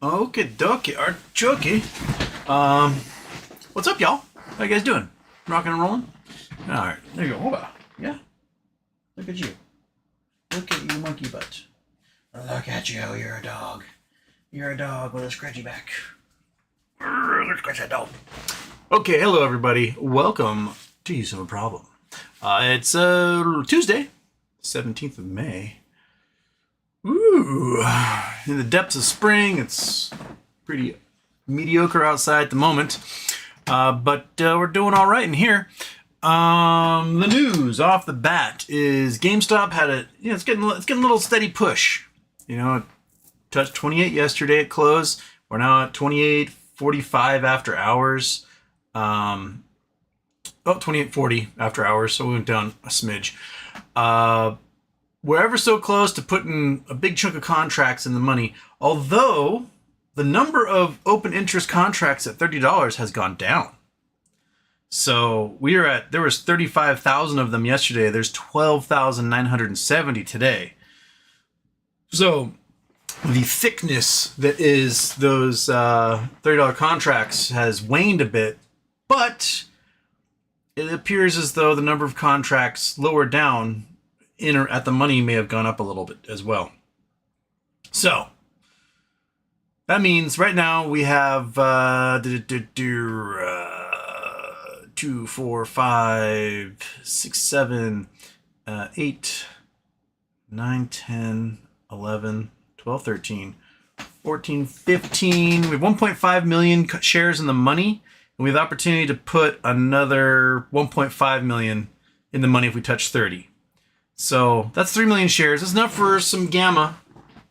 Okie dokie, artichoke. What's up, y'all? How you guys doing? Rocking and rolling? Alright, there you go. Hold on. Yeah? Look at you. Look at you, monkey butt. Look at you, you're a dog. You're a dog with a scratchy back. Let's scratch that dog. Okay, hello everybody. Welcome to You Have a Problem. It's Tuesday, 17th of May. Ooh, in the depths of spring. It's pretty mediocre outside at the moment, but we're doing all right in here. The news off the bat is GameStop had it's getting a little steady push. You know, it touched 28 yesterday at close. We're now at 28.45 after hours. 28.40 after hours, so we went down a smidge. We're ever so close to putting a big chunk of contracts in the money, although the number of open interest contracts at $30 has gone down. So there was 35,000 of them yesterday. There's 12,970 today. So the thickness that is those $30 contracts has waned a bit, but it appears as though the number of contracts lower down at the money may have gone up a little bit as well. So that means right now we have 2, 4, 5, 6, 7, 8, 9, 10, 11, 12, 13, 14, 15. We have 1.5 million shares in the money, and we have the opportunity to put another 1.5 million in the money if we touch 30. So that's 3 million shares. That's enough for some gamma.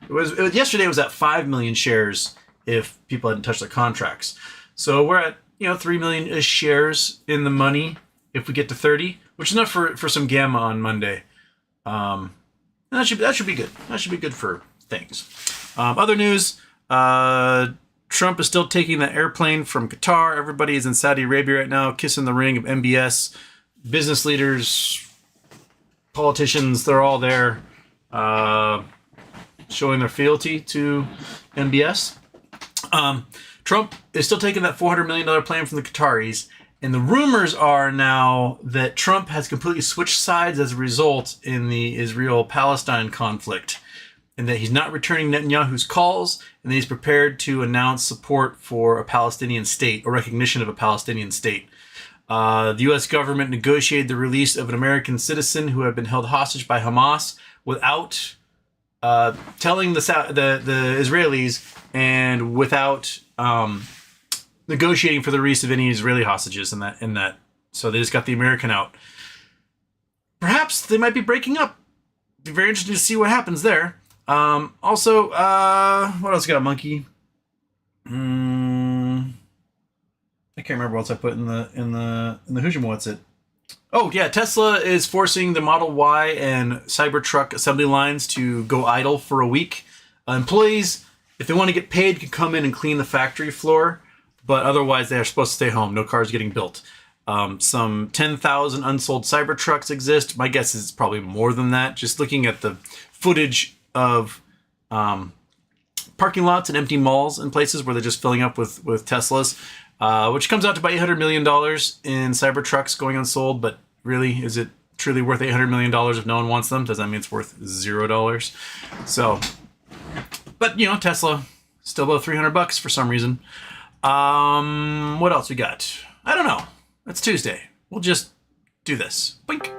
Yesterday it was at 5 million shares if people hadn't touched their contracts. So we're at 3 million-ish shares in the money if we get to 30, which is enough for some gamma on Monday. And that should be good. That should be good for things. Other news: Trump is still taking the airplane from Qatar. Everybody is in Saudi Arabia right now, kissing the ring of MBS. Business leaders, politicians, they're all there showing their fealty to MBS. Trump is still taking that $400 million plane from the Qataris, and the rumors are now that Trump has completely switched sides as a result in the Israel-Palestine conflict, and that he's not returning Netanyahu's calls, and that he's prepared to announce support for a Palestinian state, or recognition of a Palestinian state. The U.S. government negotiated the release of an American citizen who had been held hostage by Hamas without telling the Israelis, and without negotiating for the release of any Israeli hostages in that. So they just got the American out. Perhaps they might be breaking up. Be very interesting to see what happens there. Also, what else got, monkey? I can't remember what else I put in the Hujum. What's it? Oh yeah, Tesla is forcing the Model Y and Cybertruck assembly lines to go idle for a week. Employees, if they want to get paid, can come in and clean the factory floor, but otherwise they are supposed to stay home. No cars getting built. Some 10,000 unsold Cybertrucks exist. My guess is it's probably more than that. Just looking at the footage of parking lots and empty malls and places where they're just filling up with Teslas. Which comes out to about $800 million in Cybertrucks going unsold, but really, is it truly worth $800 million if no one wants them? Does that mean it's worth $0? So, but Tesla still about $300 for some reason. What else we got? I don't know. It's Tuesday. We'll just do this. Boink.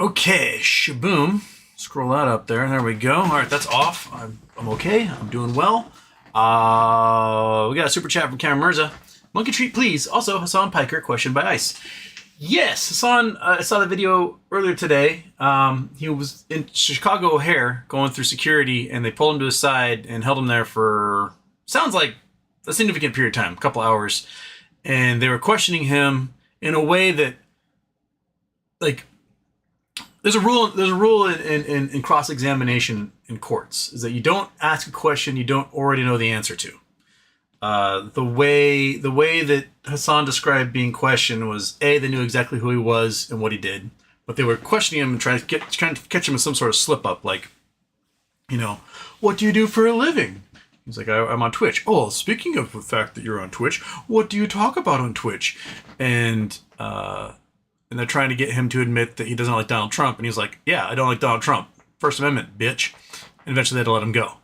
Okay, shaboom. Scroll that up there. There we go. All right, that's off. I'm okay. I'm doing well. We got a super chat from Cameron Mirza. Monkey treat, please. Also, Hassan Piker, question by Ice. Yes, Hassan, I saw the video earlier today. He was in Chicago O'Hare going through security, and they pulled him to his side and held him there for, sounds like, a significant period of time, a couple hours. And they were questioning him in a way that, like, there's a rule in cross-examination in courts, is that you don't ask a question you don't already know the answer to. The way that Hassan described being questioned was they knew exactly who he was and what he did, but they were questioning him and trying to catch him in some sort of slip up, like, what do you do for a living? He's like, I'm on Twitch. Oh, speaking of the fact that you're on Twitch, what do you talk about on Twitch? And they're trying to get him to admit that he doesn't like Donald Trump, and he's like, yeah, I don't like Donald Trump. First Amendment, bitch. And eventually they had to let him go.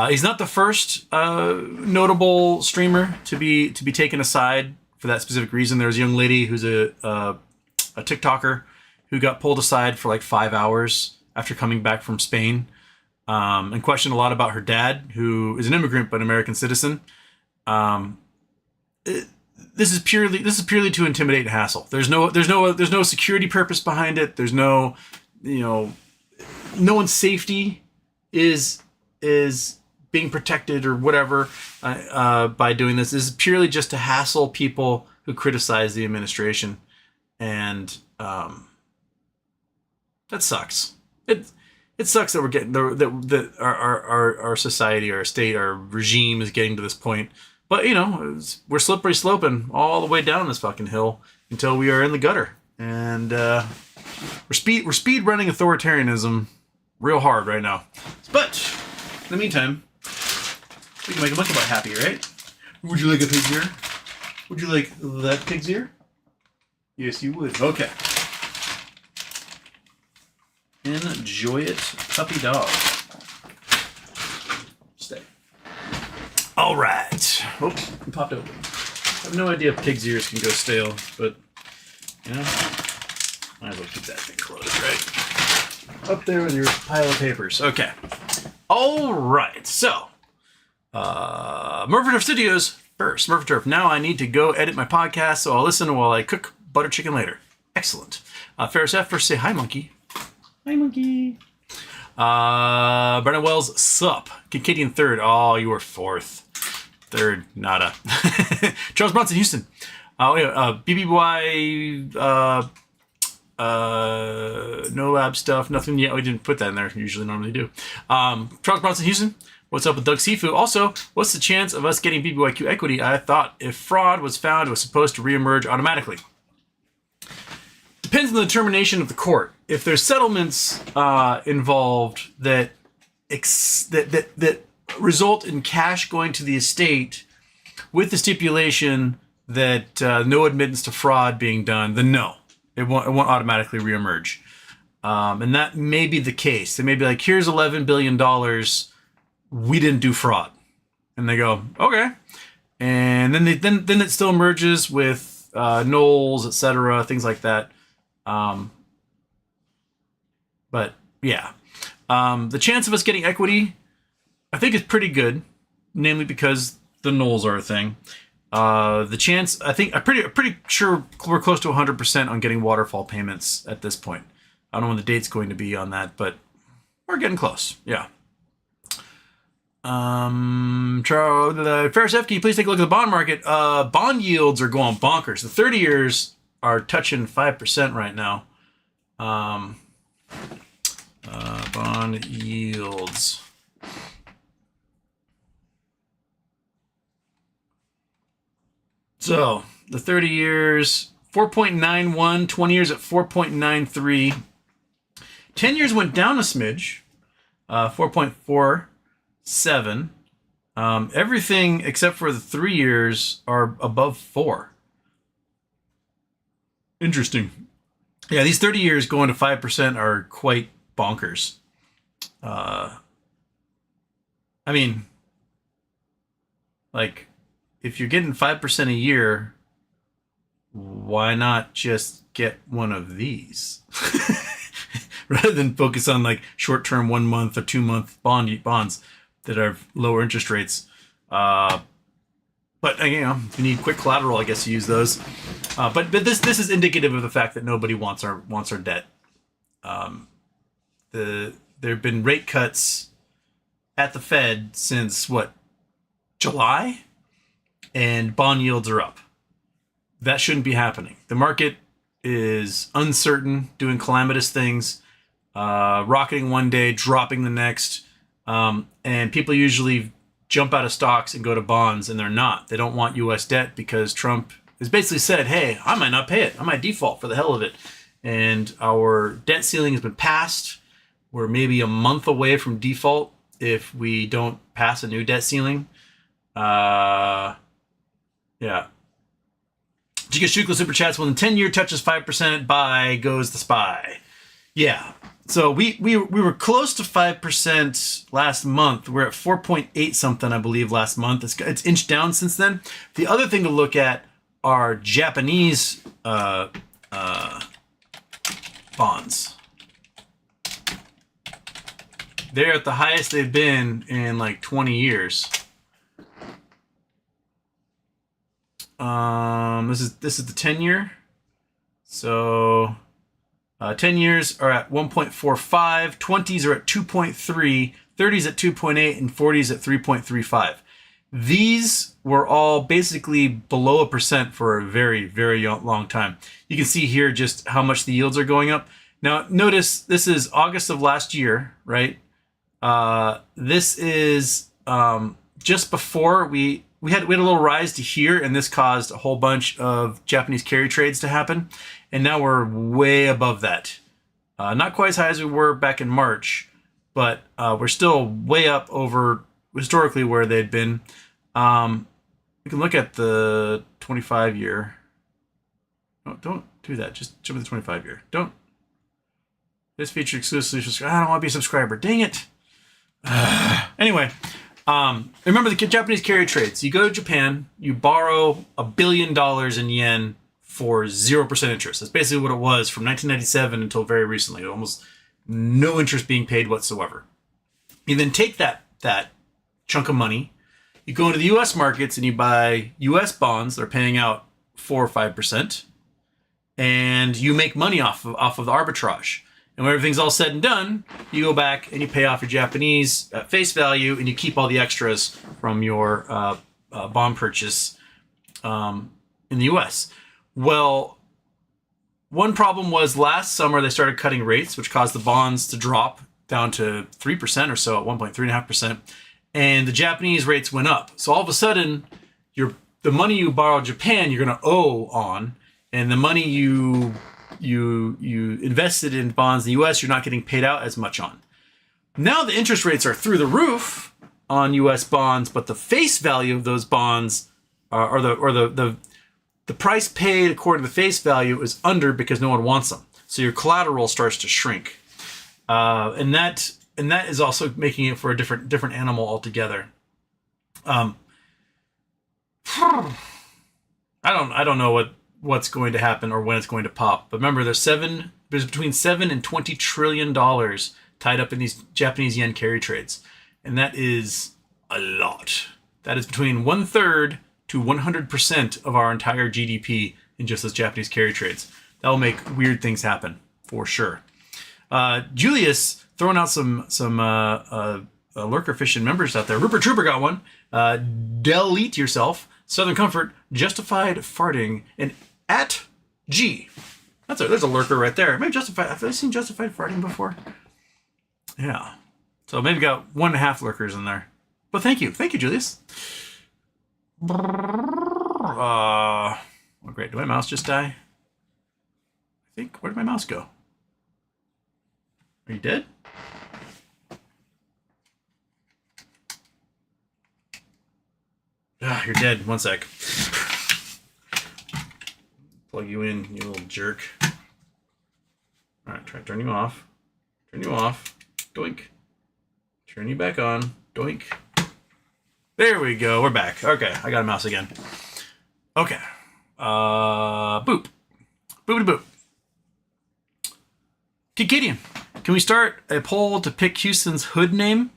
He's not the first notable streamer to be taken aside for that specific reason. There was a young lady who's a TikToker who got pulled aside for like 5 hours after coming back from Spain, and questioned a lot about her dad, who is an immigrant but an American citizen. This is purely to intimidate and hassle. There's no security purpose behind it. There's no one's safety is being protected or whatever by doing this. This is purely just to hassle people who criticize the administration, and that sucks. It sucks that we're getting that our society, our state, our regime is getting to this point. But we're slippery sloping all the way down this fucking hill until we are in the gutter, and we're speed running authoritarianism real hard right now. But in the meantime, we can make a monkey about happy, right? Would you like a pig's ear? Would you like that pig's ear? Yes, you would. Okay. Enjoy it, puppy dog. Stay. All right. Oops, it popped open. I have no idea if pig's ears can go stale, but might as well keep that thing closed, right? Up there with your pile of papers. Okay. All right. So, Murphy Studios first. Murphy Turf. Now I need to go edit my podcast, so I'll listen while I cook butter chicken later. Excellent. Ferris F. First say hi, monkey. Hi, monkey. Brennan Wells, sup. Kinkadian third. Oh, you were fourth. Third, nada. Charles Bronson, Houston. BBY, no lab stuff. Nothing yet. We didn't put that in there. We usually normally do. Charles Bronson, Houston. What's up with Doug Sifu? Also, what's the chance of us getting BBYQ equity? I thought if fraud was found, it was supposed to reemerge automatically. Depends on the determination of the court. If there's settlements involved that result in cash going to the estate with the stipulation that no admittance to fraud being done, then no, it won't automatically reemerge. And that may be the case. They may be like, here's $11 billion. We didn't do fraud. And they go, okay. And then it still emerges with nulls, etc., things like that. But yeah, the chance of us getting equity, I think, is pretty good, namely because the nulls are a thing. The chance, I'm pretty sure we're close to 100% on getting waterfall payments at this point. I don't know when the date's going to be on that, but we're getting close. Yeah. Charles, Ferris F, can you please take a look at the bond market? Bond yields are going bonkers. The 30 years are touching 5% right now. Bond yields. So the 30 years, 4.91, 20 years at 4.93. 10 years went down a smidge, 4.47. Everything except for the 3 years are above 4. Interesting. Yeah, these 30 years going to 5% are quite bonkers. I mean, like, if you're getting 5% a year, why not just get one of these? Rather than focus on like short-term 1 month or 2 month bonds that have lower interest rates. But if you need quick collateral, I guess you use those. But this is indicative of the fact that nobody wants our debt. There have been rate cuts at the Fed since July, and bond yields are up. That shouldn't be happening. The market is uncertain, doing calamitous things, rocketing one day, dropping the next, and people usually jump out of stocks and go to bonds, and they're not. They don't want U.S. debt because Trump has basically said, hey, I might not pay it. I might default for the hell of it. And our debt ceiling has been passed. We're maybe a month away from default if we don't pass a new debt ceiling. Yeah. Giga Shukla Super Chats, when the 10-year touches 5%, by goes the SPY. Yeah. So we were close to 5% last month. We're at 4.8 something, I believe, last month. It's inched down since then. The other thing to look at are Japanese bonds. They're at the highest they've been in like 20 years. This is the 10-year. So 10 years are at 1.45, 20s are at 2.3, 30s at 2.8, and 40s at 3.35. These were all basically below 1% for a very, very long time. You can see here just how much the yields are going up. Now, notice this is August of last year, right? This is just before we had a little rise to here, and this caused a whole bunch of Japanese carry trades to happen. And now we're way above that. Not quite as high as we were back in March, but we're still way up over historically where they'd been. We can look at the 25-year. No, don't do that. Just jump to the 25-year. Don't. This feature exclusively. I don't want to be a subscriber. Dang it. Anyway, remember the Japanese carry trades. You go to Japan, you borrow $1 billion in yen for 0% interest. That's basically what it was from 1997 until very recently. Almost no interest being paid whatsoever. You then take that chunk of money, you go into the U.S. markets and you buy U.S. bonds. They're paying out 4 or 5%, and you make money off of the arbitrage. And when everything's all said and done, you go back and you pay off your Japanese at face value, and you keep all the extras from your bond purchase in the U.S. Well, one problem was last summer they started cutting rates, which caused the bonds to drop down to 3% or so at 1.3.5%, and the Japanese rates went up. So all of a sudden, the money you borrowed Japan, you're going to owe on, and the money you invested in bonds in the U.S., you're not getting paid out as much on. Now the interest rates are through the roof on U.S. bonds, but the face value of those bonds or the price paid according to the face value is under because no one wants them. So your collateral starts to shrink, and that is also making it for a different animal altogether. I don't know what's going to happen or when it's going to pop. But remember, there's between $7 and $20 trillion tied up in these Japanese yen carry trades, and that is a lot. That is between 1/3 to 100% of our entire GDP in just those Japanese carry trades. That will make weird things happen for sure. Julius throwing out some lurker fishing members out there. Rupert Trooper got one. Delete yourself. Southern Comfort, Justified Farting, and at G. There's a lurker right there. Maybe Justified. Have I seen Justified Farting before? Yeah. So maybe got 1.5 lurkers in there. But thank you, Julius. Oh, great. Did my mouse just die? I think. Where did my mouse go? Are you dead? Ah, you're dead. One sec. Plug you in, you little jerk. Alright, try to turn you off. Turn you off. Doink. Turn you back on. Doink. There we go. We're back. Okay, I got a mouse again. Okay. Boop. Boopity boop. Gideon, can we start a poll to pick Houston's hood name?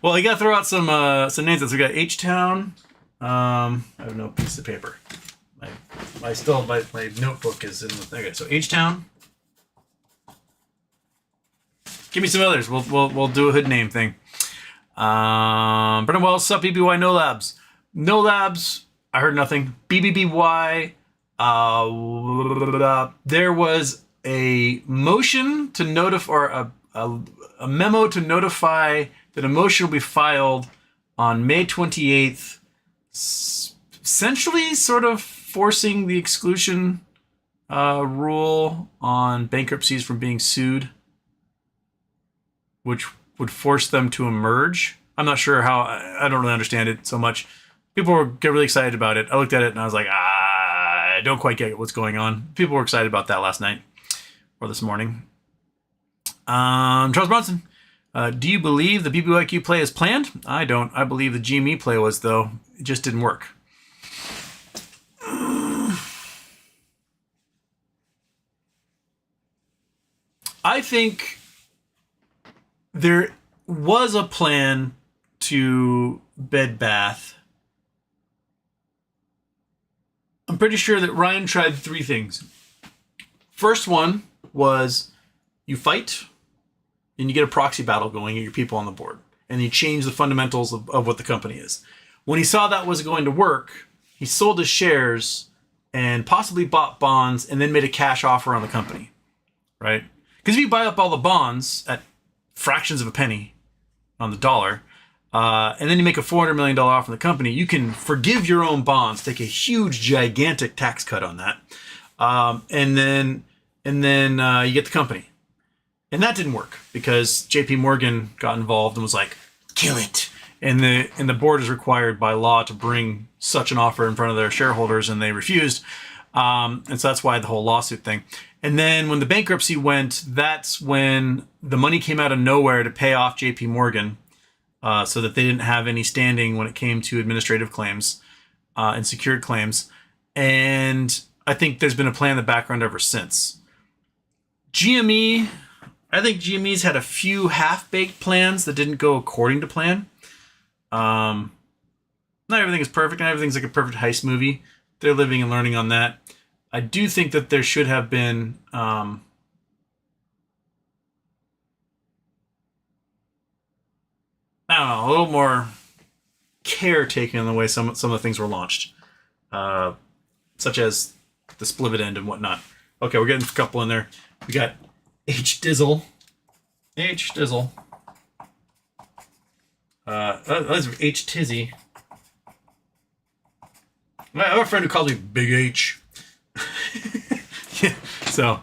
Well, I gotta throw out some names. So we got H-Town. I have no piece of paper. My notebook is in the. Okay, so H-Town. Give me some others. We'll do a hood name thing. Brennan Wells, sup BBY No Labs. No Labs. I heard nothing. BBBY. There was a motion to notify, or a memo to notify that a motion will be filed on May 28th, essentially sort of forcing the exclusion rule on bankruptcies from being sued, which would force them to emerge. I'm not sure how. I don't really understand it so much. People get really excited about it. I looked at it and I was like, I don't quite get what's going on. People were excited about that last night or this morning. Charles Bronson, do you believe the BBYQ play is planned? I don't. I believe the GME play was, though. It just didn't work. I think there was a plan to Bed Bath. I'm pretty sure that Ryan tried 3 things. First one was you fight and you get a proxy battle going at your people on the board. And you change the fundamentals of what the company is. When he saw that was going to work, he sold his shares and possibly bought bonds and then made a cash offer on the company. Right? Because if you buy up all the bonds at fractions of a penny on the dollar, and then you make a $400 million offer on the company, you can forgive your own bonds, take a huge, gigantic tax cut on that, and then you get the company. And that didn't work because JP Morgan got involved and was like, kill it. And the board is required by law to bring such an offer in front of their shareholders, and they refused. And so that's why the whole lawsuit thing. And then when the bankruptcy went, that's when the money came out of nowhere to pay off JP Morgan, so that they didn't have any standing when it came to administrative claims and secured claims. And I think there's been a plan in the background ever since. GME, I think GME's had a few half-baked plans that didn't go according to plan. Not everything is perfect, and everything's like a perfect heist movie. They're living and learning on that. I do think that there should have been I don't know, a little more care taken in the way some of the things were launched, such as the splividend and whatnot. Okay, we're getting a couple in there. We got H Dizzle. That's H Tizzy. I have a friend who calls me Big H. Yeah, so,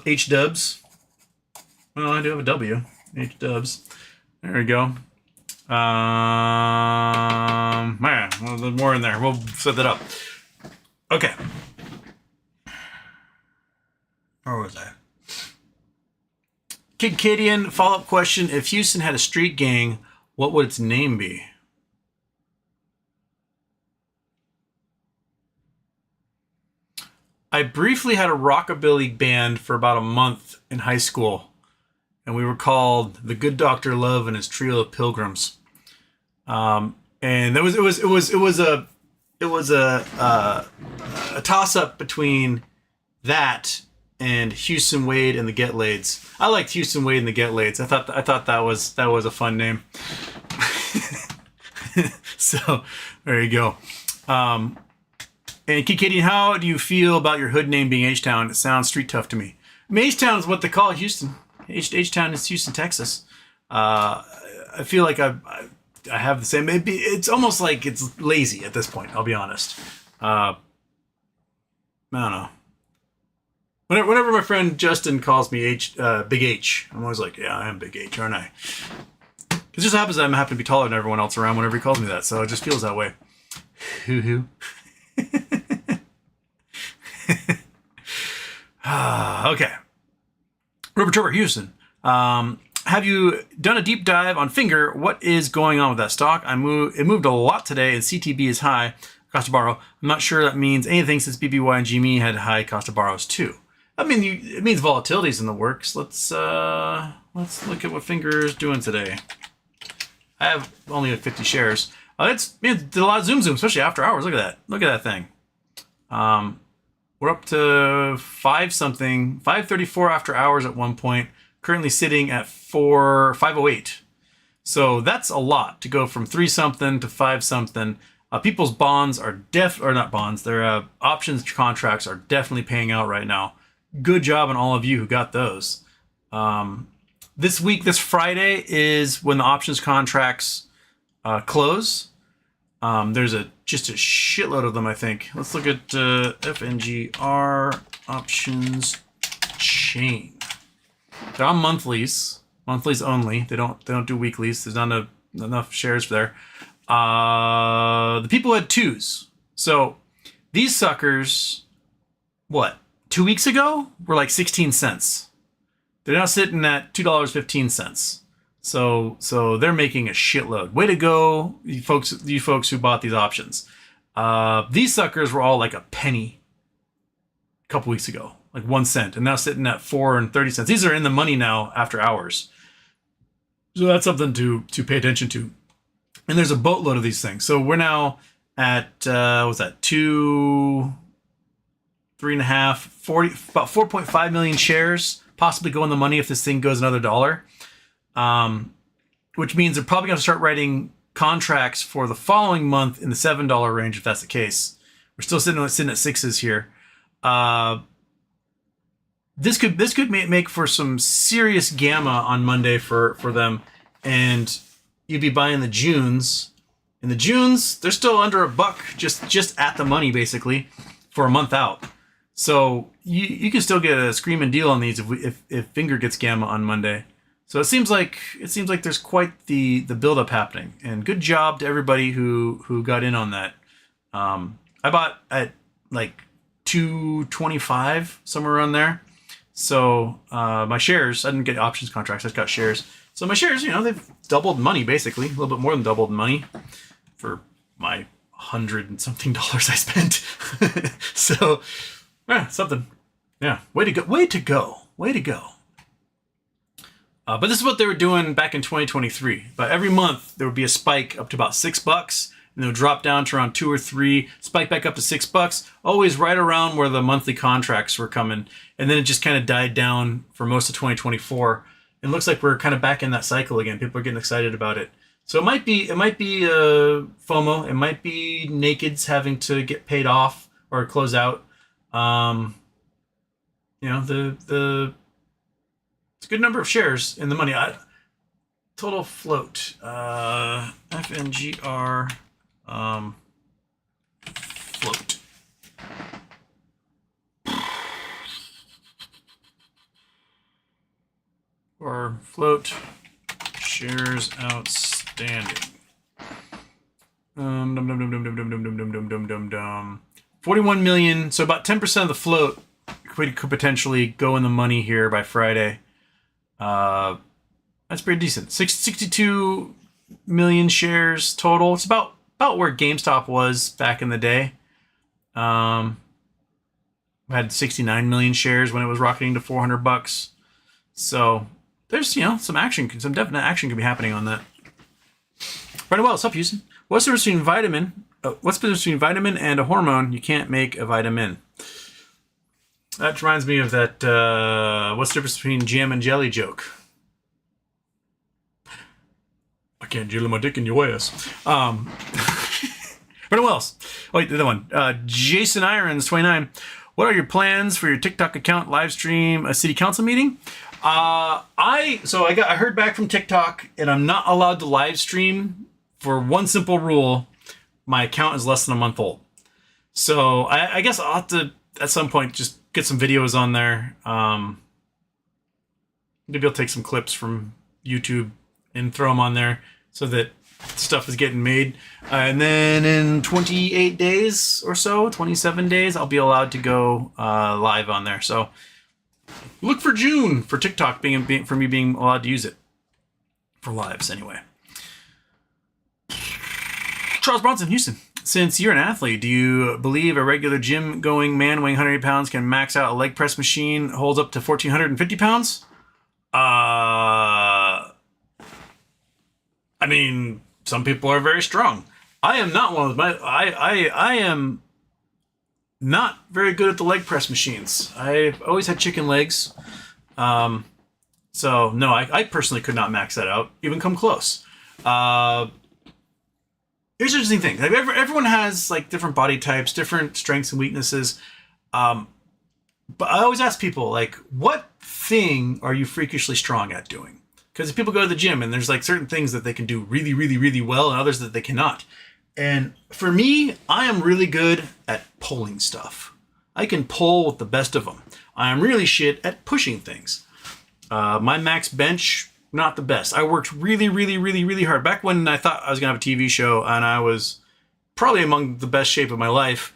H Dubs. Well, I do have a W. H Dubs. There we go. Man, well, there's more in there. We'll set that up. Okay. Where was I? Kid Cadian, follow-up question. If Houston had a street gang, what would its name be? I briefly had a rockabilly band for about a month in high school, and we were called the Good Doctor Love and his Trio of Pilgrims. And it was a toss-up between that and Houston Wade and the Get Laids. I liked Houston Wade and the Get Laids. I thought that was a fun name. So there you go. And Kikidi, how do you feel about your hood name being H-Town? It sounds street tough to me. I mean, H-Town is what they call Houston. H-Town is Houston, Texas. I feel like I have the same. It's almost like it's lazy at this point. I'll be honest. I don't know. Whenever my friend Justin calls me Big H, I'm always like, yeah, I am Big H, aren't I? It just happens that I happen to be taller than everyone else around whenever he calls me that, so it just feels that way. Hoo-hoo. Okay. Rubber Trevor Houston. Have you done a deep dive on Finger? What is going on with that stock? It moved a lot today, and CTB is high. Cost to borrow. I'm not sure that means anything since BBY and GME had high cost of borrows too. I mean, it means volatility's in the works. Let's look at what Finger is doing today. I have only 50 shares. It did a lot of zoom, especially after hours. Look at that. Look at that thing. We're up to 534 after hours at one point. Currently sitting at 508. So that's a lot to go from 3 something to 5 something. People's bonds are not bonds. Their options contracts are definitely paying out right now. Good job on all of you who got those. this week, this Friday is when the options contracts close. There's just a shitload of them, I think. Let's look at FNGR options chain. They're on monthlies only. They don't do weeklies. There's not enough shares there. The people had twos. So these suckers, what, 2 weeks ago were like 16 cents. They're now sitting at $2.15. So they're making a shitload. Way to go, you folks who bought these options. These suckers were all like a penny a couple weeks ago, like 1 cent, and now sitting at 4.30 cents. These are in the money now after hours. So that's something to pay attention to. And there's a boatload of these things. So we're now at what's that? 3.5, 40, about 4.5 million shares possibly go in the money if this thing goes another $1. Which means they're probably going to start writing contracts for the following month in the $7 range if that's the case. We're still sitting at sixes here. This could make for some serious gamma on Monday for them, and you'd be buying the Junes. And the Junes, they're still under $1, just at the money basically for a month out. So you can still get a screaming deal on these if Finger gets gamma on Monday. So it seems like there's quite the buildup happening, and good job to everybody who got in on that. I bought at like 225, somewhere around there. So my shares, I didn't get options contracts, I just got shares. So my shares, they've doubled money basically, a little bit more than doubled money for my $100 and something I spent. So yeah, something. Yeah, way to go. But this is what they were doing back in 2023. But every month there would be a spike up to about $6, and it would drop down to around 2 or 3, spike back up to $6, always right around where the monthly contracts were coming. And then it just kind of died down for most of 2024. It looks like we're kind of back in that cycle again. People are getting excited about it. So it might be FOMO. It might be nakeds having to get paid off or close out. It's a good number of shares in the money. Total float. FNGR float. Or float shares outstanding. 41 million. So about 10% of the float could potentially go in the money here by Friday. That's pretty decent. 62 million shares total. It's about where GameStop was back in the day. We had 69 million shares when it was rocketing to $400. So there's some definite action could be happening on that. Right. Well, what's up, Houston? What's the difference between vitamin and a hormone? You can't make a vitamin. That reminds me of that, what's the difference between jam and jelly joke? I can't jelly my dick in your ass. But what else? Oh, wait, the other one. Jason Irons, 29. What are your plans for your TikTok account live stream a city council meeting? I heard back from TikTok, and I'm not allowed to live stream for one simple rule. My account is less than a month old. So I guess I'll have to, at some point, just get some videos on there. Maybe I'll take some clips from YouTube and throw them on there so that stuff is getting made. And then in 28 days or so, 27 days, I'll be allowed to go live on there. So look for June for TikTok for me being allowed to use it for lives anyway. Charles Bronson, Houston. Since you're an athlete, do you believe a regular gym-going man weighing 180 pounds can max out a leg press machine holds up to 1,450 pounds? I mean, some people are very strong. I am not one of them. I am not very good at the leg press machines. I've always had chicken legs. So, no, I personally could not max that out, even come close. Here's the interesting thing. Like everyone has like different body types, different strengths and weaknesses. But I always ask people, like, what thing are you freakishly strong at doing? Because people go to the gym and there's like certain things that they can do really, really, really well and others that they cannot. And for me, I am really good at pulling stuff. I can pull with the best of them. I am really shit at pushing things. My max bench, not the best. I worked really, really, really, really hard. Back when I thought I was going to have a TV show and I was probably among the best shape of my life,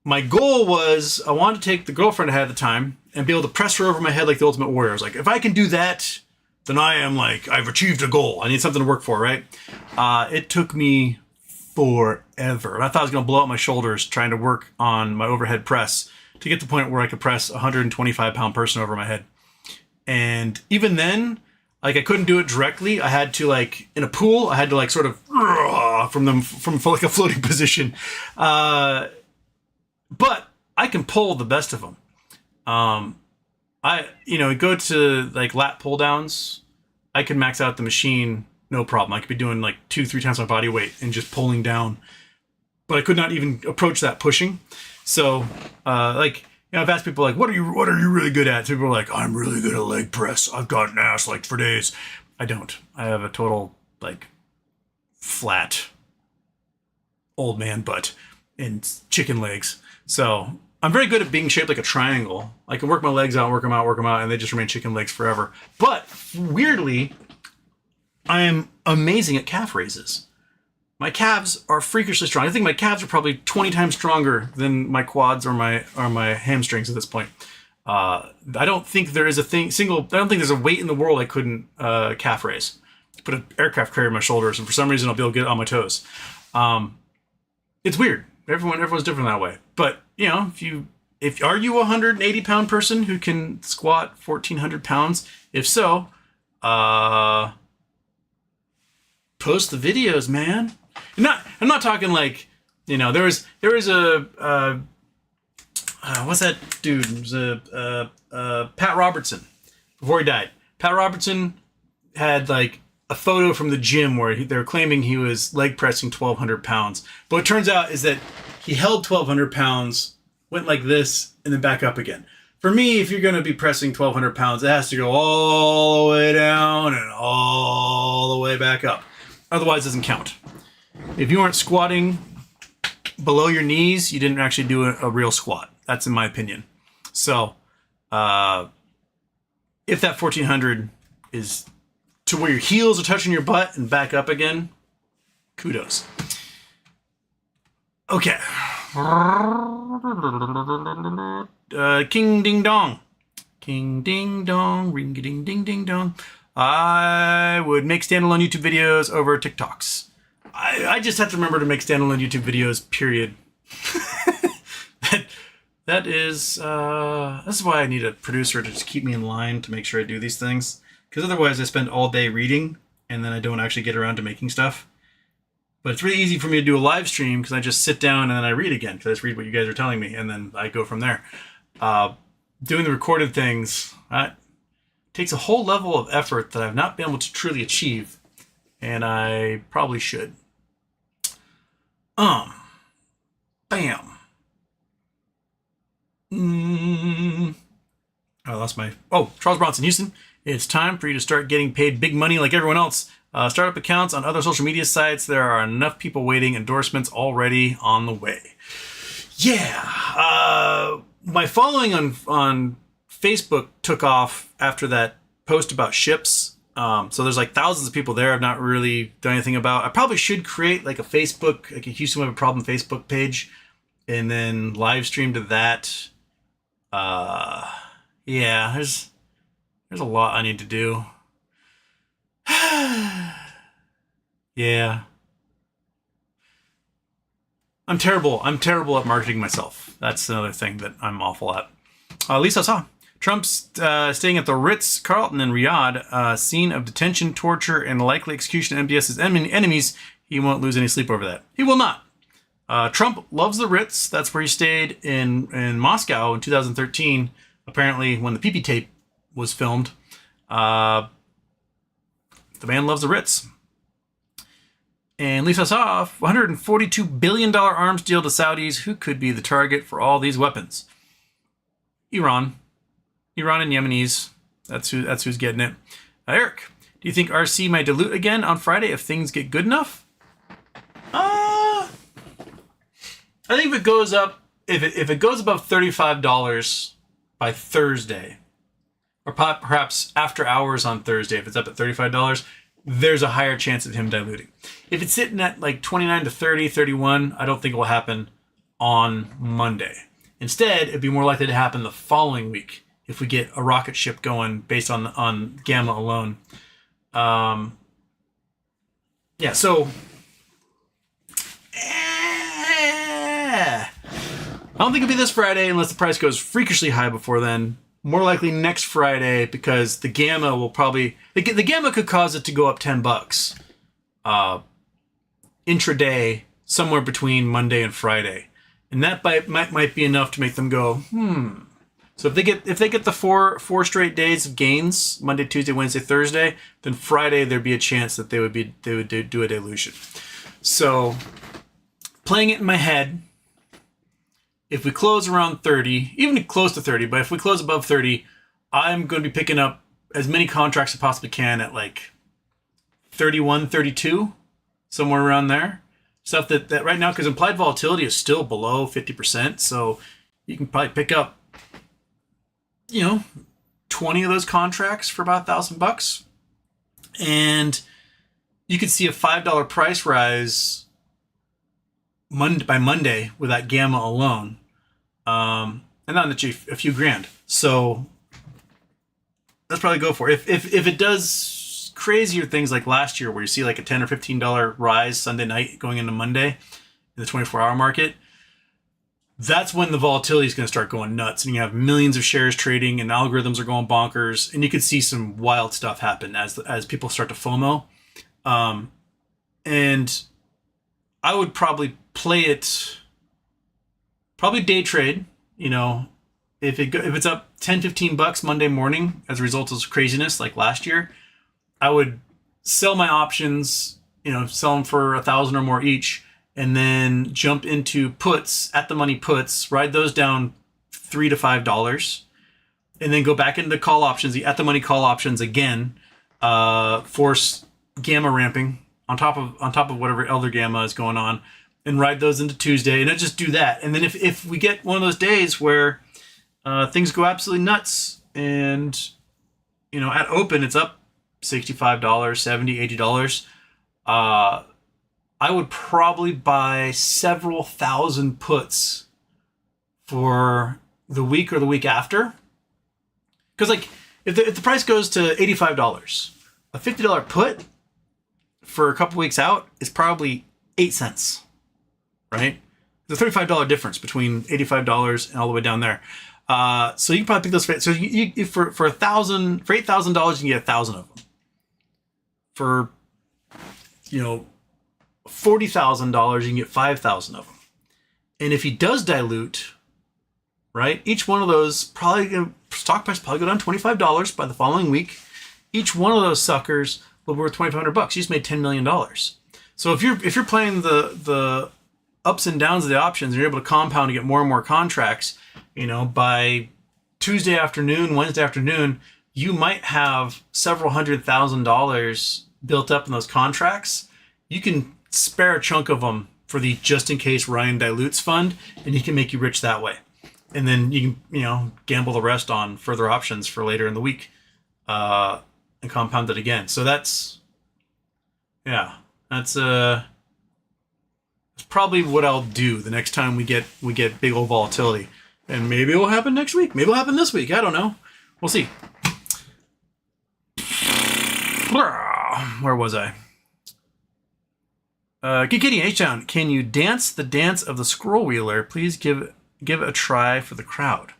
my goal was I wanted to take the girlfriend I had at the time and be able to press her over my head like the Ultimate Warrior. I was like, if I can do that, then I am like, I've achieved a goal. I need something to work for, right? It took me forever. And I thought I was going to blow out my shoulders trying to work on my overhead press to get to the point where I could press a 125-pound person over my head. And even then, like I couldn't do it directly. I had to like, in a pool, I had to like sort of from like a floating position. But I can pull the best of them. Go to like lat pull downs. I can max out the machine, no problem. I could be doing like 2-3 times my body weight and just pulling down. But I could not even approach that pushing. So, I've asked people like, what are you really good at? So people are like, I'm really good at leg press. I've got an ass like for days. I don't. I have a total like flat old man butt and chicken legs. So I'm very good at being shaped like a triangle. I can work my legs out, work them out, and they just remain chicken legs forever. But weirdly, I am amazing at calf raises. My calves are freakishly strong. I think my calves are probably 20 times stronger than my quads or my hamstrings at this point. I don't think there is I don't think there's a weight in the world I couldn't calf raise. Put an aircraft carrier on my shoulders, and for some reason I'll be able to get on my toes. It's weird. Everyone's different that way. But are you a 180-pound person who can squat 1,400 pounds? If so, post the videos, man. I'm not talking like, there was a what's that dude? It was Pat Robertson before he died. Pat Robertson had like a photo from the gym where they were claiming he was leg pressing 1,200 pounds. But what turns out is that he held 1,200 pounds, went like this, and then back up again. For me, if you're going to be pressing 1,200 pounds, it has to go all the way down and all the way back up. Otherwise, it doesn't count. If you aren't squatting below your knees, you didn't actually do a real squat. That's in my opinion. So, if that 1,400 is to where your heels are touching your butt and back up again, kudos. Okay. King ding dong. King ding dong. Ring ding ding ding dong. I would make standalone YouTube videos over TikToks. I just have to remember to make standalone YouTube videos, period. That's why I need a producer to just keep me in line to make sure I do these things. Because otherwise I spend all day reading and then I don't actually get around to making stuff. But it's really easy for me to do a live stream because I just sit down and then I read again. Because I just read what you guys are telling me and then I go from there. Doing the recorded things, takes a whole level of effort that I've not been able to truly achieve. And I probably should. Bam. I lost my... Oh, Charles Bronson, Houston. It's time for you to start getting paid big money like everyone else. Startup accounts on other social media sites. There are enough people waiting. Endorsements already on the way. Yeah. My following on Facebook took off after that post about ships. So there's like thousands of people there I've not really done anything about. I probably should create like a Facebook, like a Houston We Have a Problem Facebook page and then live stream to that. Yeah, there's a lot I need to do. Yeah. I'm terrible at marketing myself. That's another thing that I'm awful at. Lisa saw. Trump's staying at the Ritz-Carlton in Riyadh, scene of detention, torture, and likely execution of MBS's enemies. He won't lose any sleep over that. He will not. Trump loves the Ritz. That's where he stayed in Moscow in 2013, apparently when the PP tape was filmed. The man loves the Ritz. And Lisa saw $142 billion arms deal to Saudis. Who could be the target for all these weapons? Iran and Yemenis. That's who's getting it. Eric, Do you think RC might dilute again on Friday if things get good enough? I think if it goes up, if it goes above $35 by Thursday, or perhaps after hours on Thursday, if it's up at $35, there's a higher chance of him diluting. If it's sitting at like 29 to 30, 31, I don't think it will happen on Monday. Instead, it'd be more likely to happen the following week if we get a rocket ship going based on gamma alone. Yeah, so I don't think it'll be this Friday unless the price goes freakishly high before then. More likely next Friday because the gamma will probably the gamma could cause it to go up $10 intraday somewhere between Monday and Friday, and that might be enough to make them go So if they get the four straight days of gains, Monday, Tuesday, Wednesday, Thursday, then Friday there'd be a chance that they would do a dilution. So playing it in my head, if we close around 30, even close to 30, but if we close above 30, I'm going to be picking up as many contracts as I possibly can at like 31, 32, somewhere around there. Stuff that right now, because implied volatility is still below 50%, so you can probably pick up 20 of those contracts for about $1,000, and you could see a $5 price rise by Monday with that gamma alone, and not a few grand. So let's probably go for it. If it does crazier things like last year, where you see like a $10 or $15 rise Sunday night going into Monday in the 24-hour market, that's when the volatility is going to start going nuts, and you have millions of shares trading, and algorithms are going bonkers, and you could see some wild stuff happen as people start to FOMO. And I would probably play it, probably day trade. If it's up $10-15 Monday morning as a result of craziness like last year, I would sell my options, sell them for $1,000 or more each, and then jump into puts, at the money puts, ride those down $3 to $5, and then go back into the call options, the at the money call options again, force gamma ramping on top of whatever elder gamma is going on, and ride those into Tuesday, and I just do that. And then if we get one of those days where things go absolutely nuts, and at open it's up $65, $70, $80, I would probably buy several thousand puts for the week or the week after. Because if the price goes to $85, a $50 put for a couple weeks out is probably 8 cents, right? The $35 difference between $85 and all the way down there. So you can probably pick those. So you for $8,000, you can get 1,000 of them. For $40,000, you can get 5,000 of them. And if he does dilute, right, each one of those stock price probably go down $25 by the following week. Each one of those suckers will be worth $2,500. You just made $10 million. So if you're playing the ups and downs of the options, and you're able to compound and get more and more contracts, by Tuesday afternoon, Wednesday afternoon, you might have several $100,000 built up in those contracts. You can spare a chunk of them for the just in case Ryan dilutes fund, and he can make you rich that way. And then you can, gamble the rest on further options for later in the week, and compound it again. So that's probably what I'll do the next time we get big old volatility. And maybe it'll happen next week. Maybe it'll happen this week. I don't know. We'll see. Where was I? Good Kitty H-Town, can you dance the dance of the scroll wheeler? Please give it a try for the crowd.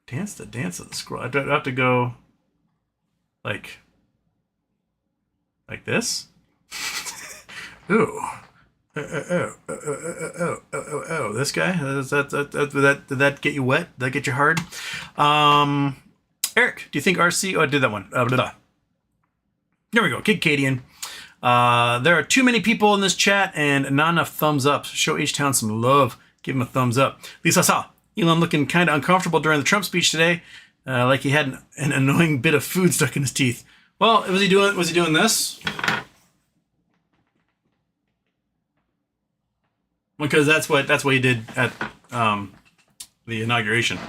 Dance the dance of the scroll. I have to go like this. Ooh. Oh, this guy? Did that get you wet? Did that get you hard? Eric, do you think RC... Oh, I did that one. There we go. Kid Cadian. There are too many people in this chat and not enough thumbs up. Show H-Town some love. Give him a thumbs up. Lisa saw Elon looking kind of uncomfortable during the Trump speech today, like he had an annoying bit of food stuck in his teeth. Well, was he doing this? Because that's what he did at the inauguration.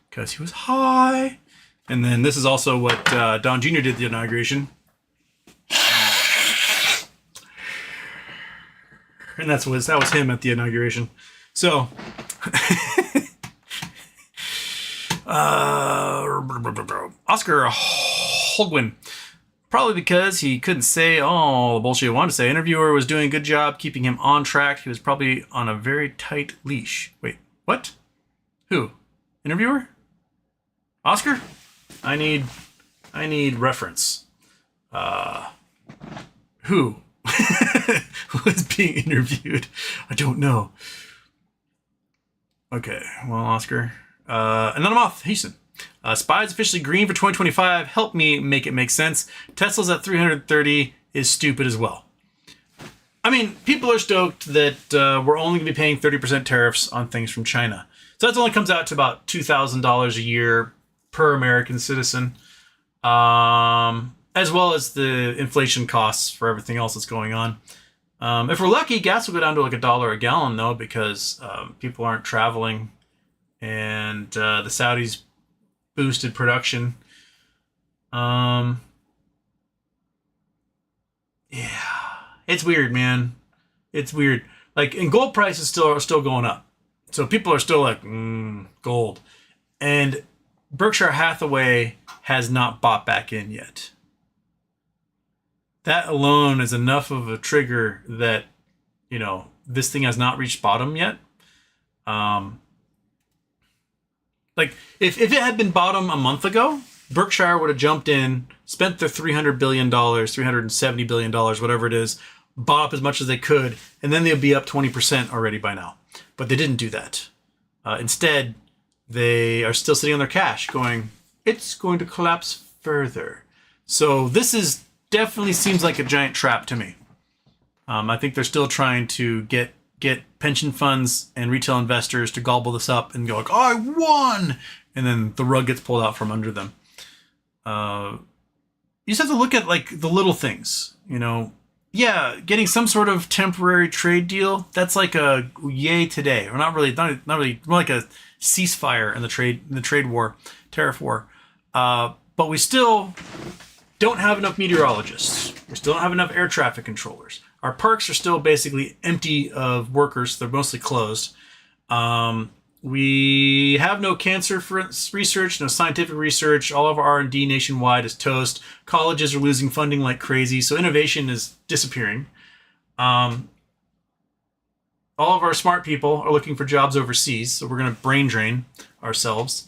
Because he was high. And then this is also what Don Jr. did at the inauguration. And that was him at the inauguration. So, Oscar Holguin. Probably because he couldn't say all the bullshit he wanted to say. Interviewer was doing a good job keeping him on track. He was probably on a very tight leash. Wait, what? Who? Interviewer? Oscar? I need reference. Who? Who is being interviewed? I don't know. Okay, well, Oscar. Anonymous Hasten. SPY's officially green for 2025. Help me make it make sense. Tesla's at 330 is stupid as well. I mean, people are stoked that we're only going to be paying 30% tariffs on things from China. So that only comes out to about $2,000 a year per American citizen, as well as the inflation costs for everything else that's going on. If we're lucky, gas will go down to like $1 a gallon, though, because people aren't traveling, and the Saudis boosted production. Yeah, it's weird, man. It's weird. Like, and gold prices are still going up, so people are still like, gold. And Berkshire Hathaway has not bought back in yet. That alone is enough of a trigger that, you know, this thing has not reached bottom yet. Like, if it had been bottom a month ago, Berkshire would have jumped in, spent their $300 billion, $370 billion, whatever it is, bought up as much as they could, and then they'd be up 20% already by now. But they didn't do that. Instead, they are still sitting on their cash going, it's going to collapse further. So this is definitely seems like a giant trap to me. I think they're still trying to get pension funds and retail investors to gobble this up and go like, I won! And then the rug gets pulled out from under them. You just have to look at like the little things, you know. Yeah, getting some sort of temporary trade deal, that's like a yay today. Or not really, more like a ceasefire in the trade war, tariff war. But we still don't have enough meteorologists. We still don't have enough air traffic controllers. Our parks are still basically empty of workers. They're mostly closed. We have no cancer research, no scientific research. All of our R&D nationwide is toast. Colleges are losing funding like crazy, so innovation is disappearing. All of our smart people are looking for jobs overseas, so we're going to brain drain ourselves.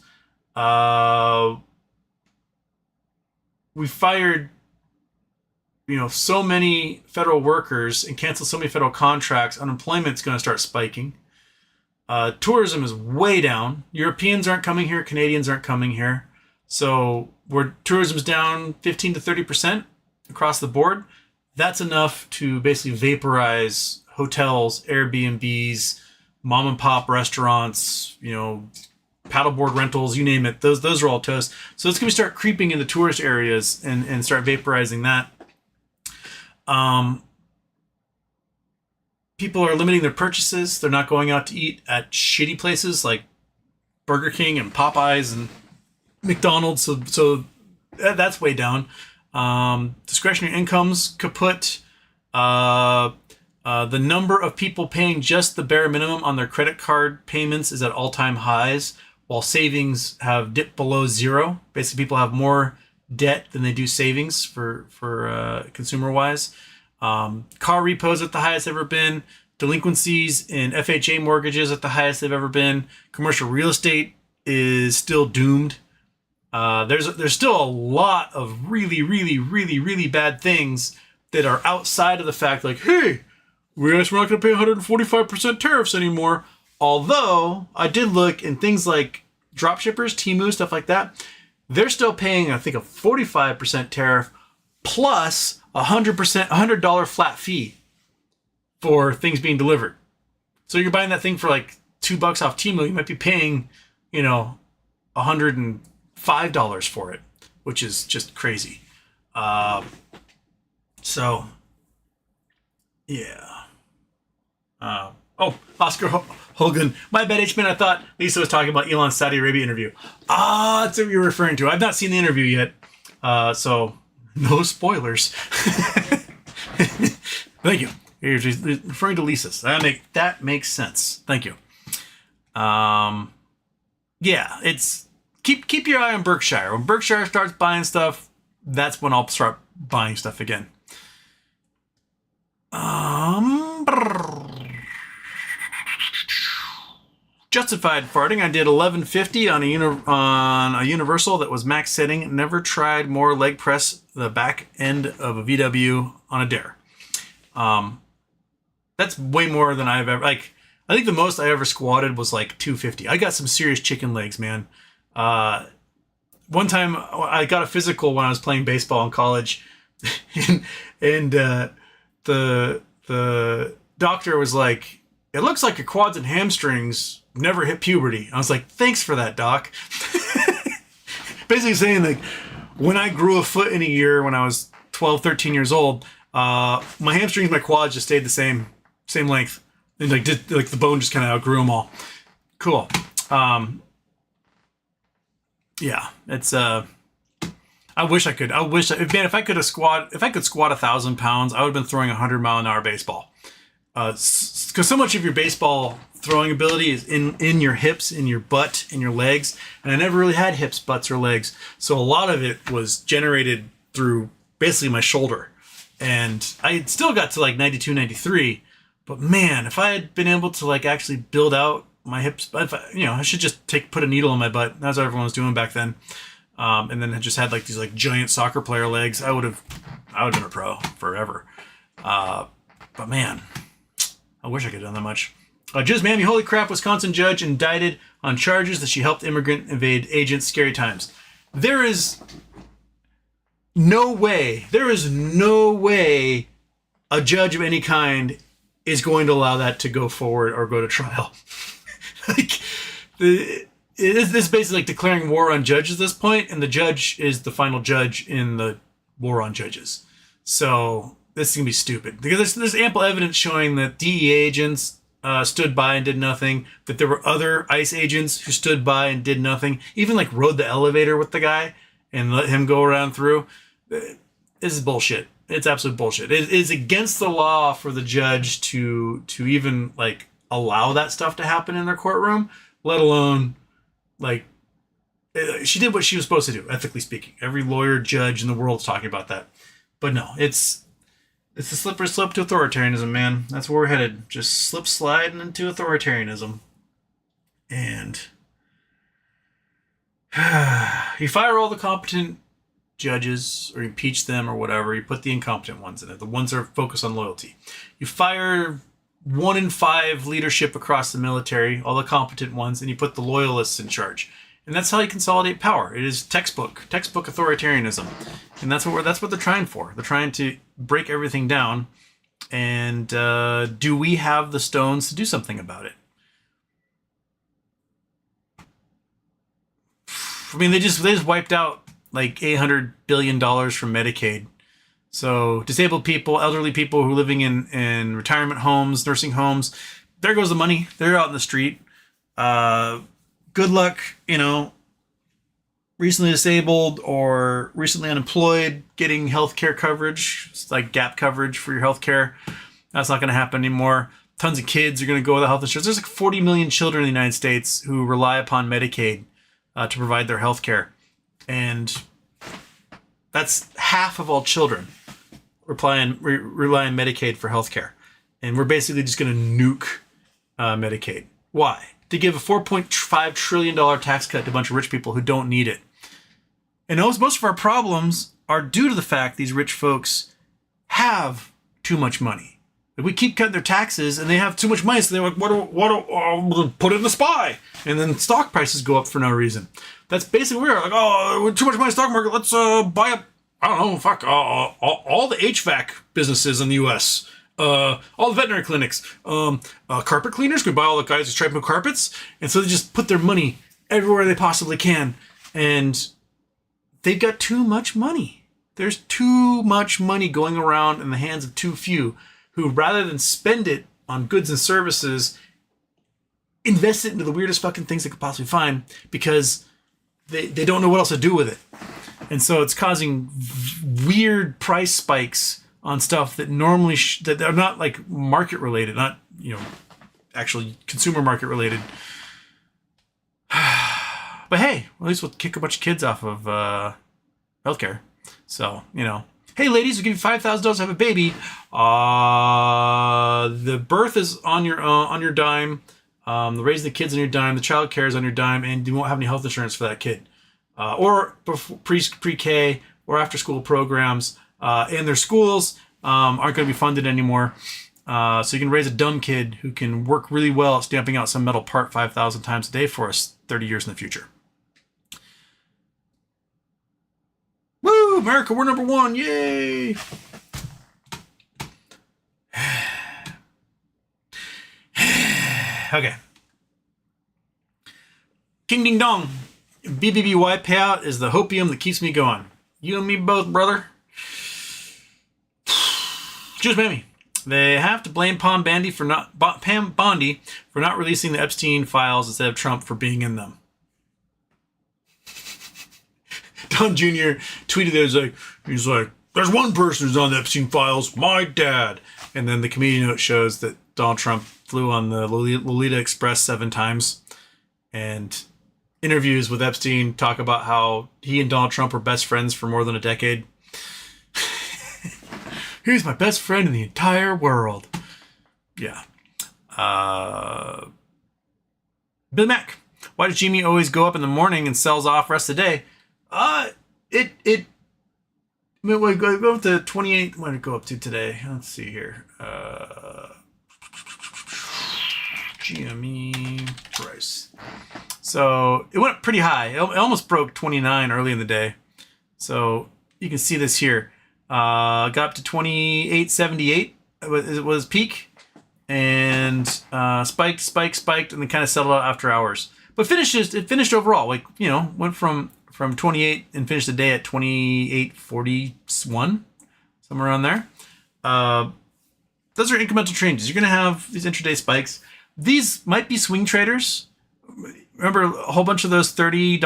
We fired, so many federal workers and canceled so many federal contracts. Unemployment's going to start spiking. Tourism is way down. Europeans aren't coming here. Canadians aren't coming here. So where tourism's down 15 to 30% across the board, that's enough to basically vaporize hotels, Airbnbs, mom and pop restaurants, paddleboard rentals, you name it. Those are all toast. So it's going to start creeping into tourist areas and start vaporizing that. People are limiting their purchases. They're not going out to eat at shitty places like Burger King and Popeyes and McDonald's. So that's way down. Discretionary incomes kaput. The number of people paying just the bare minimum on their credit card payments is at all-time highs, while savings have dipped below zero. Basically, people have more debt than they do savings for consumer-wise. Car repos at the highest ever been. Delinquencies in FHA mortgages at the highest they've ever been. Commercial real estate is still doomed. There's still a lot of really, really, really, really bad things that are outside of the fact like, hey, we're not going to pay 145% tariffs anymore. Although I did look in things like dropshippers, Temu, stuff like that. They're still paying, I think, a 45% tariff plus $100 flat fee for things being delivered. So you're buying that thing for like $2 off Temu, you might be paying, $105 for it, which is just crazy. So, yeah. Oscar Hogan. My bad, H-Man. I thought Lisa was talking about Elon's Saudi Arabia interview. That's what you're referring to. I've not seen the interview yet. So, no spoilers. Thank you. You're referring to Lisa's. That makes sense. Thank you. Yeah, it's keep your eye on Berkshire. When Berkshire starts buying stuff, that's when I'll start buying stuff again. Justified farting. I did 1150 on a universal that was max setting. Never tried more leg press the back end of a VW on a dare. That's way more than I've ever, like, I think the most I ever squatted was like 250. I got some serious chicken legs, man. One time I got a physical when I was playing baseball in college, and the doctor was like, "It looks like your quads and hamstrings never hit puberty." I was like, "Thanks for that, doc." Basically saying, like, when I grew a foot in a year when I was 12, 13 years old, my hamstrings, my quads just stayed the same length. And the bone just kind of outgrew them all. Cool. Yeah, it's I wish I could. Man, if I could squat 1,000 pounds, I would have been throwing a 100-mile-an-hour baseball. Because so much of your baseball throwing ability is in your hips, in your butt, in your legs, and I never really had hips, butts, or legs. So a lot of it was generated through basically my shoulder, and I still got to like 92, 93. But man, if I had been able to like actually build out my hips, I should just put a needle in my butt. That's what everyone was doing back then. And then I just had like these like giant soccer player legs. I would have been a pro forever. But man, I wish I could have done that much. Just Mammy, holy crap, Wisconsin judge indicted on charges that she helped immigrant evade agents. Scary times. There is no way a judge of any kind is going to allow that to go forward or go to trial. This is basically like declaring war on judges at this point, and the judge is the final judge in the war on judges. So this is going to be stupid. Because there's ample evidence showing that DEA agents stood by and did nothing, that there were other ICE agents who stood by and did nothing, even like rode the elevator with the guy and let him go around through. This is bullshit. It's absolute bullshit. It is against the law for the judge to even like allow that stuff to happen in their courtroom, let alone like she did what she was supposed to do, ethically speaking. Every lawyer, judge in the world is talking about that. But no, it's a slippery slope to authoritarianism, man. That's where we're headed. Just sliding into authoritarianism. And you fire all the competent judges or impeach them or whatever. You put the incompetent ones in it, the ones that are focused on loyalty. You fire 1 in 5 leadership across the military, all the competent ones, and you put the loyalists in charge. And that's how you consolidate power. It is textbook authoritarianism. And that's what they're trying for. They're trying to break everything down. And do we have the stones to do something about it? I mean, they just wiped out like $800 billion from Medicaid. So disabled people, elderly people who are living in retirement homes, nursing homes, there goes the money. They're out in the street. Good luck, recently disabled or recently unemployed getting healthcare coverage. It's like gap coverage for your healthcare. That's not going to happen anymore. Tons of kids are going to go without health insurance. There's like 40 million children in the United States who rely upon Medicaid to provide their healthcare. And that's half of all children rely on Medicaid for healthcare. And we're basically just going to nuke Medicaid. Why? To give a $4.5 trillion tax cut to a bunch of rich people who don't need it. And most of our problems are due to the fact these rich folks have too much money. Like, we keep cutting their taxes and they have too much money, so they're like, what put it in the SPY. And then stock prices go up for no reason. That's basically weird. Like, we're too much money in the stock market. Let's buy up, all the HVAC businesses in the U.S., all the veterinary clinics, carpet cleaners. Could buy all the guys who stripe new carpets. And so they just put their money everywhere they possibly can. And they've got too much money. There's too much money going around in the hands of too few who, rather than spend it on goods and services, invest it into the weirdest fucking things they could possibly find because they don't know what else to do with it. And so it's causing weird price spikes on stuff that normally that are not like market related, not, actually consumer market related. But hey, at least we'll kick a bunch of kids off of healthcare. So, hey ladies, we'll give you $5,000 to have a baby. The birth is on your dime. The raising the kids on your dime. The child care is on your dime, and you won't have any health insurance for that kid. Or pre-K or after school programs in their schools aren't going to be funded anymore. So you can raise a dumb kid who can work really well at stamping out some metal part 5,000 times a day for us 30 years in the future. Woo! America, we're number one. Yay! Okay. King ding dong. BBBY payout is the hopium that keeps me going. You and me both, brother. Just mammy. They have to blame Pam Bondi for not releasing the Epstein files instead of Trump for being in them. Don Jr. tweeted that he's like, there's one person who's on the Epstein files, my dad. And then the comedian note shows that Donald Trump flew on the Lolita Express 7 times. And interviews with Epstein talk about how he and Donald Trump were best friends for more than a decade. He's my best friend in the entire world. Yeah. Billy Mack. Why does GME always go up in the morning and sells off rest of the day? We'll go up to 28. What did it go up to today? Let's see here. GME price. So it went pretty high. It almost broke 29 early in the day. So you can see this here. Got up to 28.78. It was peak. And spiked, and then kind of settled out after hours. But it finished overall. Went from 28 and finished the day at 28.41. Somewhere around there. Those are incremental changes. You're going to have these intraday spikes. These might be swing traders. Remember, a whole bunch of those $30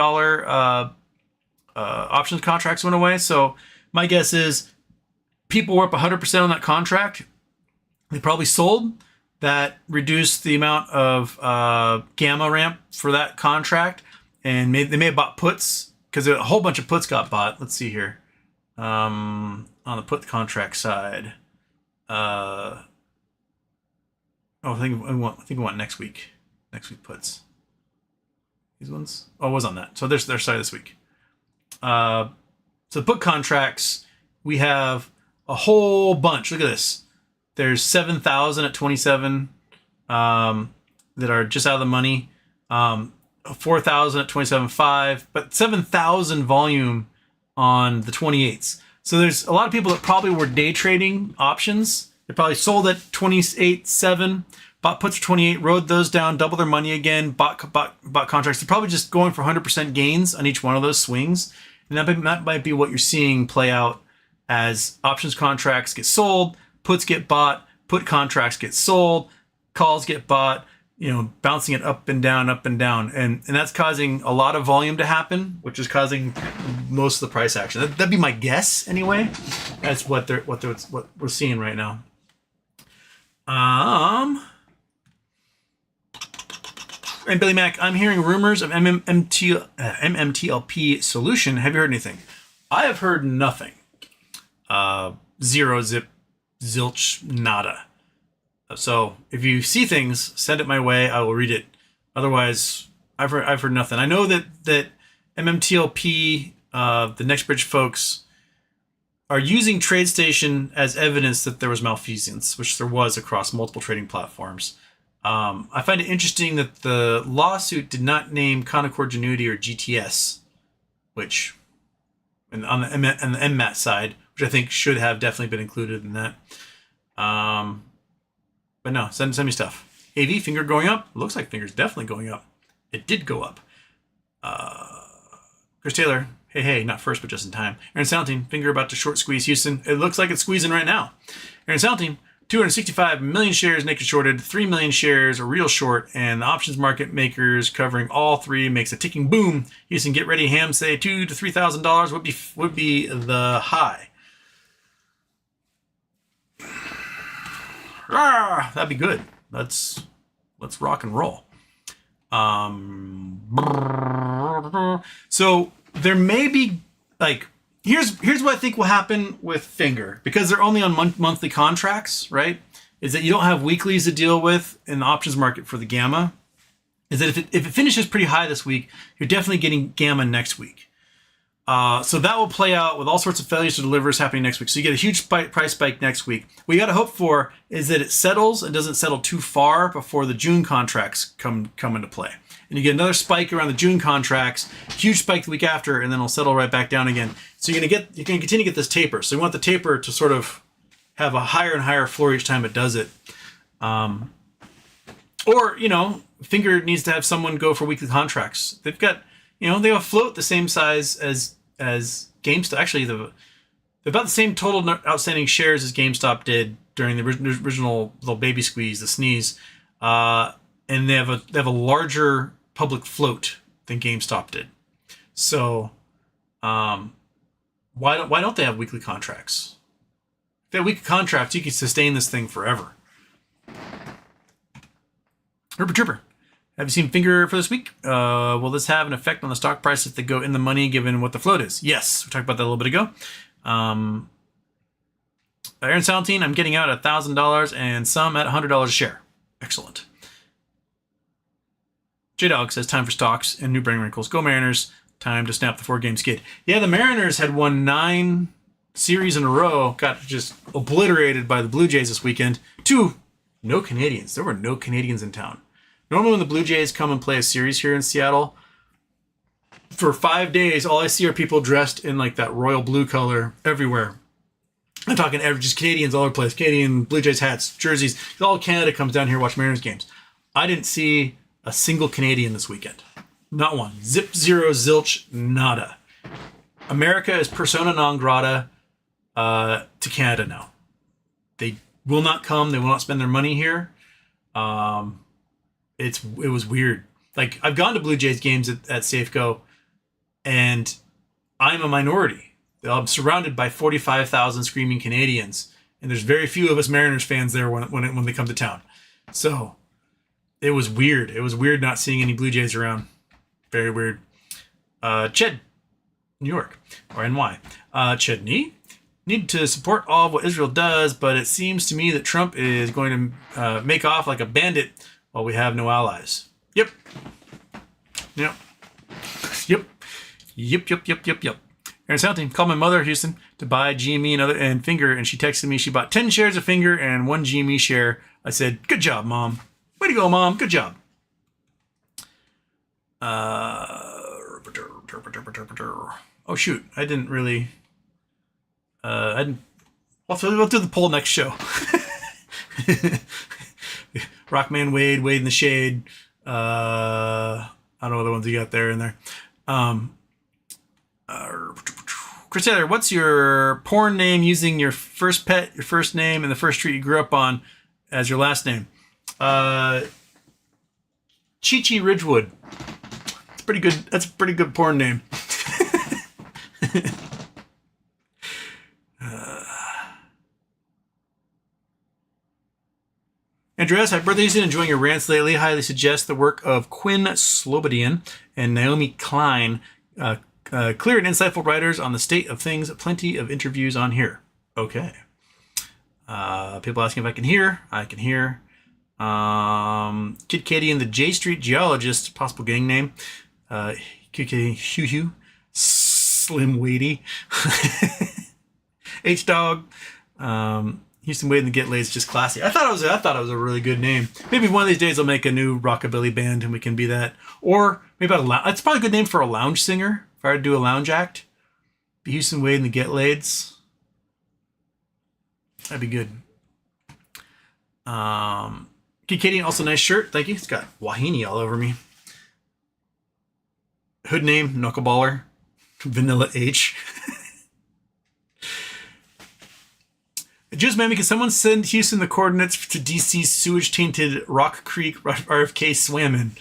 options contracts went away. So my guess is people were up 100% on that contract. They probably sold. That reduced the amount of gamma ramp for that contract. And they may have bought puts because a whole bunch of puts got bought. Let's see here. On the put contract side. I think I want next week. Next week puts. These ones? Oh, it was on that. So there's their side this week. So the put contracts, we have a whole bunch. Look at this. There's 7,000 at 27 that are just out of the money. 4,000 at 27.5, but 7,000 volume on the 28s. So there's a lot of people that probably were day trading options. They probably sold at 28.7, bought puts for 28, rode those down, double their money again, bought contracts. They're probably just going for 100% gains on each one of those swings. And that might be what you're seeing play out as options contracts get sold, puts get bought, put contracts get sold, calls get bought, bouncing it up and down. And that's causing a lot of volume to happen, which is causing most of the price action. That'd be my guess anyway. That's what we're seeing right now. And Billy Mack, I'm hearing rumors of MMTLP solution. Have you heard anything? I have heard nothing. Zero, zip, zilch, nada. So if you see things, send it my way. I will read it. Otherwise, I've heard nothing. I know that MMTLP, the NextBridge folks, are using TradeStation as evidence that there was malfeasance, which there was across multiple trading platforms. I find it interesting that the lawsuit did not name Concord Genuity or GTS, which, on the MMAT side, which I think should have definitely been included in that. But no, send me stuff. AV, finger going up. Looks like finger's definitely going up. It did go up. Chris Taylor, Hey, not first, but just in time. Aaron Soundteam, finger about to short squeeze Houston. It looks like it's squeezing right now. Aaron Soundteam, 265 million shares naked shorted, 3 million shares a real short, and the options market makers covering all three makes a ticking boom. Houston, get ready. Ham say $2,000 to $3,000 would be the high. That'd be good. Let's rock and roll. So there may be like. Here's what I think will happen with Finger, because they're only on monthly contracts, right? Is that you don't have weeklies to deal with in the options market for the Gamma. Is that if it finishes pretty high this week, you're definitely getting Gamma next week. So that will play out with all sorts of failures to delivers happening next week. So you get a huge price spike next week. What you got to hope for is that it settles and doesn't settle too far before the June contracts come into play. And you get another spike around the June contracts, huge spike the week after, and then it'll settle right back down again. So you're gonna continue to get this taper. So you want the taper to sort of have a higher and higher floor each time it does it. Or, Finger needs to have someone go for weekly contracts. They've got, they have a float the same size as GameStop. Actually, they're about the same total outstanding shares as GameStop did during the original little baby squeeze, the sneeze. And they have a larger public float than GameStop did. So, why don't they have weekly contracts? If they have weekly contracts, you can sustain this thing forever. Herbert Trooper, have you seen Finger for this week? Will this have an effect on the stock price if they go in the money given what the float is? Yes, we talked about that a little bit ago. Aaron Salentine, I'm getting out $1,000 and some at $100 a share. Excellent. J-Dog says, time for stocks and new brain wrinkles. Go Mariners. Time to snap the 4-game skid. Yeah, the Mariners had won 9 series in a row. Got just obliterated by the Blue Jays this weekend. 2, no Canadians. There were no Canadians in town. Normally when the Blue Jays come and play a series here in Seattle, for 5 days, all I see are people dressed in like that royal blue color everywhere. I'm talking just Canadians all over the place. Canadian Blue Jays hats, jerseys. All Canada comes down here to watch Mariners games. I didn't see a single Canadian this weekend. Not one. Zip, zero, zilch, nada. America is persona non grata to Canada now. They will not come. They will not spend their money here. It was weird. Like, I've gone to Blue Jays games at Safeco, and I'm a minority. I'm surrounded by 45,000 screaming Canadians, and there's very few of us Mariners fans there when they come to town. So it was weird. It was weird not seeing any Blue Jays around. Very weird. Ched, New York, or NY. Chedney, need to support all of what Israel does, but it seems to me that Trump is going to make off like a bandit while we have no allies. Yep. Aaron Soundteam, called my mother, Houston, to buy GME and Finger, and she texted me she bought 10 shares of Finger and 1 GME share. I said, good job, Mom. Way to go, Mom. Good job. Oh, shoot. I didn't really... We'll do the poll next show. Rockman Wade in the shade. I don't know what other ones you got there in there. Chris Taylor, what's your porn name using your first pet, your first name, and the first street you grew up on as your last name? Chi-Chi Ridgewood. It's pretty good. That's a pretty good porn name. Andreas, happy birthday, Houston. Enjoying your rants lately. Highly suggest the work of Quinn Slobodian and Naomi Klein. Clear and insightful writers on the state of things. Plenty of interviews on here. Okay. People asking if I can hear. I can hear. Kid Katie and the J Street Geologist, possible gang name. Hugh. Slim Weighty. H Dog. Houston Wade and the Get Laid is just classy. I thought it was a really good name. Maybe one of these days I'll make a new rockabilly band and we can be that. Or maybe it's probably a good name for a lounge singer. If I were to do a lounge act, be Houston Wade and the Get Laids. That'd be good. Kid Katie, also nice shirt. Thank you. It's got Wahini all over me. Hood name, Knuckleballer. Vanilla H. Just maybe, can someone send Houston the coordinates to DC's sewage-tainted Rock Creek RFK swam in?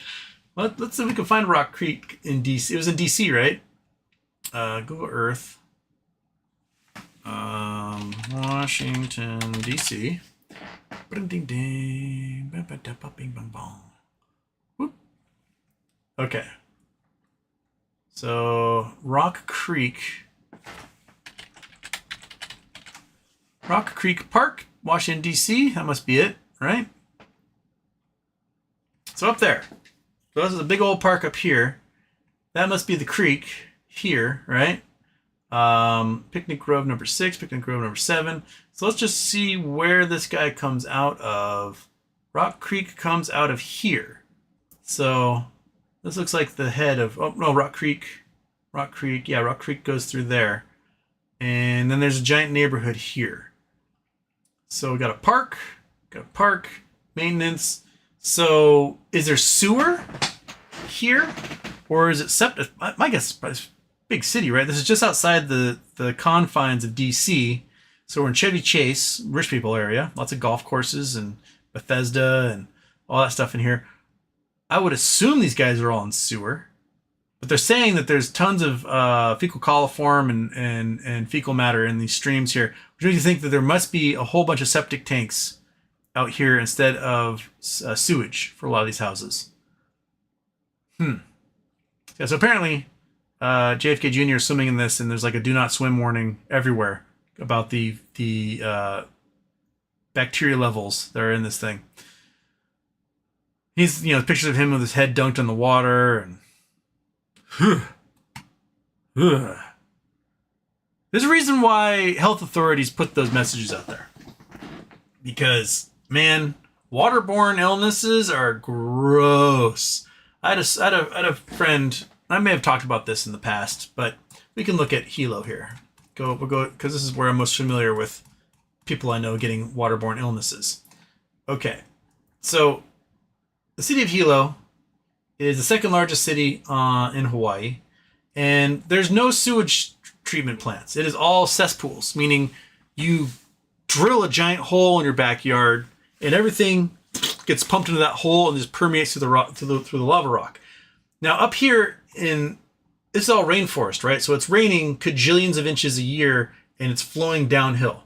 Let's see if we can find Rock Creek in DC. It was in DC, right? Google Earth. Washington, DC. Ding ding. Bing bang bong. Whoop. Okay. So, Rock Creek Park, Washington, D.C. That must be it, right? So up there. So this is a big old park up here. That must be the creek here, right? Picnic Grove number 6, Picnic Grove number 7. So let's just see where this guy comes out of. Rock Creek comes out of here. So this looks like the head of, oh no, Rock Creek. Yeah, Rock Creek goes through there. And then there's a giant neighborhood here. So we got a park, maintenance. So is there sewer here? Or is it septic? My guess is big city, right? This is just outside the confines of DC. So we're in Chevy Chase, rich people area. Lots of golf courses and Bethesda and all that stuff in here. I would assume these guys are all in sewer. But they're saying that there's tons of fecal coliform and fecal matter in these streams here, which makes you think that there must be a whole bunch of septic tanks out here instead of sewage for a lot of these houses. Yeah, so apparently JFK Jr. is swimming in this, and there's like a do not swim warning everywhere about the bacteria levels that are in this thing. He's, pictures of him with his head dunked in the water, and there's a reason why health authorities put those messages out there. Because, man, waterborne illnesses are gross. I had a friend, I may have talked about this in the past, but we can look at Hilo here. We'll go, because this is where I'm most familiar with people I know getting waterborne illnesses. Okay, so the city of Hilo is the second largest city in Hawaii, and there's no sewage treatment plants. It is all cesspools, meaning you drill a giant hole in your backyard, and everything gets pumped into that hole and just permeates through the rock, through the lava rock. Now up here this is all rainforest, right? So it's raining cajillions of inches a year, and it's flowing downhill.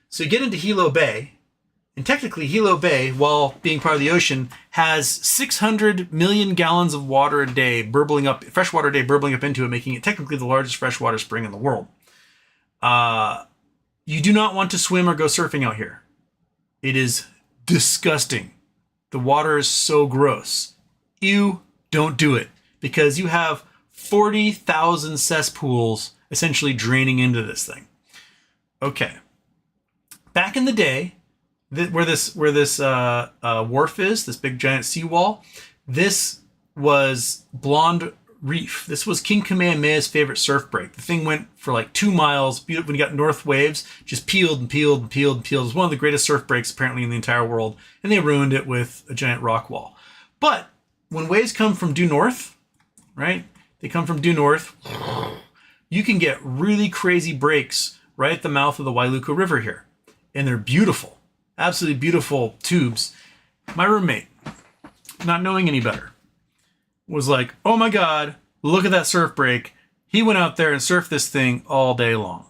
So you get into Hilo Bay. And technically, Hilo Bay, while being part of the ocean, has 600 million gallons of water a day burbling up, freshwater a day burbling up into it, making it technically the largest freshwater spring in the world. You do not want to swim or go surfing out here. It is disgusting. The water is so gross. Ew, don't do it. Because you have 40,000 cesspools essentially draining into this thing. Okay. Back in the day, where this wharf is, this big giant seawall, this was Blonde Reef. This was King Kamehameha's favorite surf break. The thing went for like 2 miles. When you got north waves, just peeled and peeled and peeled and peeled. It was one of the greatest surf breaks apparently in the entire world, and they ruined it with a giant rock wall. But when waves come from due north, right? They come from due north. You can get really crazy breaks right at the mouth of the Wailuku River here, and they're beautiful. Absolutely beautiful tubes. My roommate, not knowing any better, was like, oh my God, look at that surf break. He went out there and surfed this thing all day long.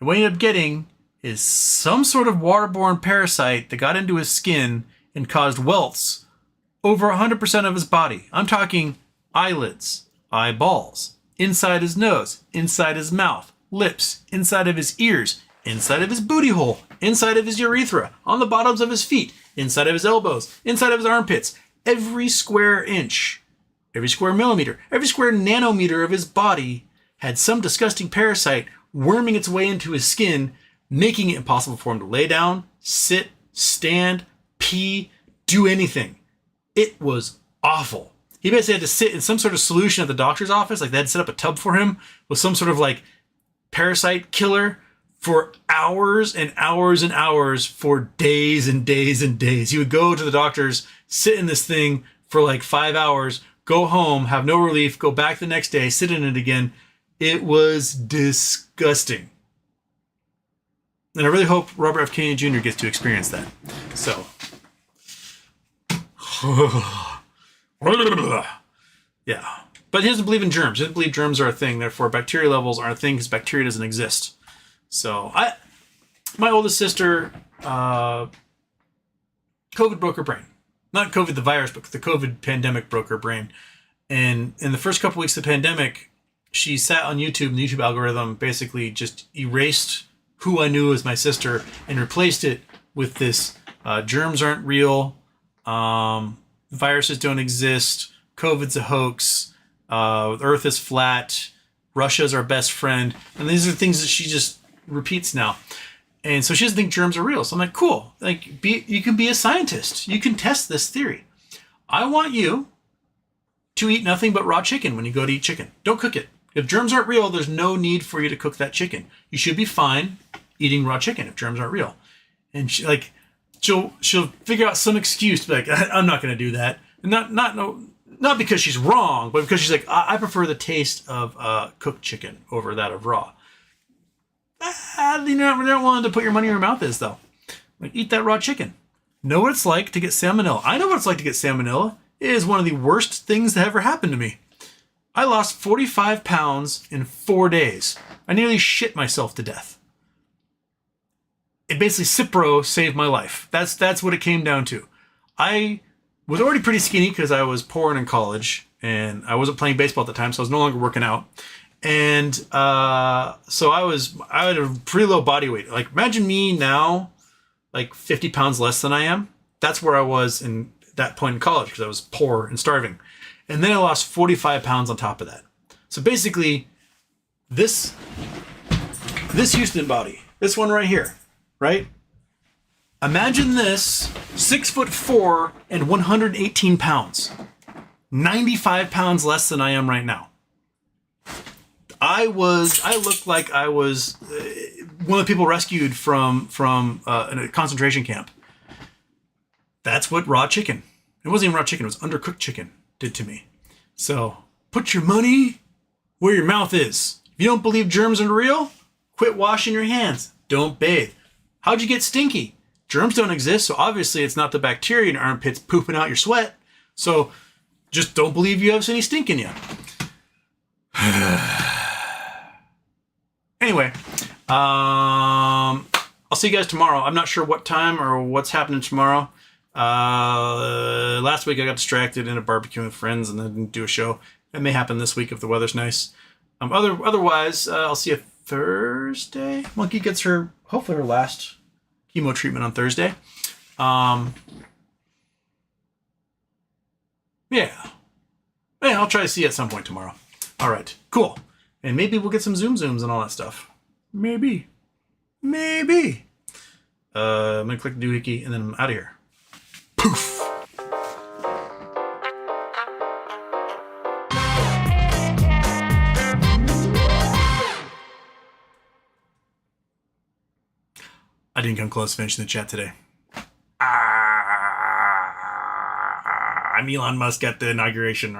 And what he ended up getting is some sort of waterborne parasite that got into his skin and caused welts over 100% of his body. I'm talking eyelids, eyeballs, inside his nose, inside his mouth, lips, inside of his ears, inside of his booty hole, inside of his urethra, on the bottoms of his feet, inside of his elbows, inside of his armpits. Every square inch, every square millimeter, every square nanometer of his body had some disgusting parasite worming its way into his skin, making it impossible for him to lay down, sit, stand, pee, do anything. It was awful. He basically had to sit in some sort of solution at the doctor's office, like they had set up a tub for him with some sort of like parasite killer for hours and hours and hours, for days and days and days. He would go to the doctor's, sit in this thing for like 5 hours, go home, have no relief, go back the next day, sit in it again. It was disgusting. And I really hope Robert F. Kennedy Jr. gets to experience that. So. Yeah. But he doesn't believe in germs. He doesn't believe germs are a thing. Therefore, bacteria levels aren't a thing because bacteria doesn't exist. So, my oldest sister, COVID broke her brain. Not COVID the virus, but the COVID pandemic broke her brain. And in the first couple weeks of the pandemic, she sat on YouTube, and the YouTube algorithm basically just erased who I knew as my sister and replaced it with this germs aren't real, viruses don't exist, COVID's a hoax, Earth is flat, Russia's our best friend. And these are things that she just repeats now. And so she doesn't think germs are real. So I'm like, cool. Like, you can be a scientist. You can test this theory. I want you to eat nothing but raw chicken when you go to eat chicken. Don't cook it. If germs aren't real, there's no need for you to cook that chicken. You should be fine eating raw chicken if germs aren't real. And she'll figure out some excuse to be like, I'm not going to do that. And not because she's wrong, but because she's like, I prefer the taste of cooked chicken over that of raw. You're not willing to put your money where your mouth is, though. Like, eat that raw chicken. Know what it's like to get salmonella. I know what it's like to get salmonella. It is one of the worst things that ever happened to me. I lost 45 pounds in 4 days. I nearly shit myself to death. It basically, Cipro saved my life. That's what it came down to. I was already pretty skinny because I was poor in college, and I wasn't playing baseball at the time, so I was no longer working out. And so I had a pretty low body weight. Like, imagine me now, like 50 pounds less than I am. That's where I was in that point in college because I was poor and starving. And then I lost 45 pounds on top of that. So basically, this Houston body, this one right here, right? Imagine this, 6'4" and 118 pounds. 95 pounds less than I am right now. I looked like I was one of the people rescued from a concentration camp. That's what raw chicken. It wasn't even raw chicken, it was undercooked chicken did to me. So put your money where your mouth is. If you don't believe germs are real, quit washing your hands. Don't bathe. How'd you get stinky? Germs don't exist, so obviously it's not the bacteria in your armpits pooping out your sweat. So just don't believe you have any stink in you. Anyway, I'll see you guys tomorrow. I'm not sure what time or what's happening tomorrow. Last week I got distracted in a barbecue with friends and then didn't do a show. It may happen this week if the weather's nice. Otherwise, I'll see you Thursday. Monkey gets hopefully her last chemo treatment on Thursday. Yeah, I'll try to see you at some point tomorrow. All right, cool. And maybe we'll get some zooms and all that stuff. Maybe. I'm gonna click the doohickey and then I'm out of here. Poof. I didn't come close to finishing the chat today. I'm Elon Musk at the inauguration.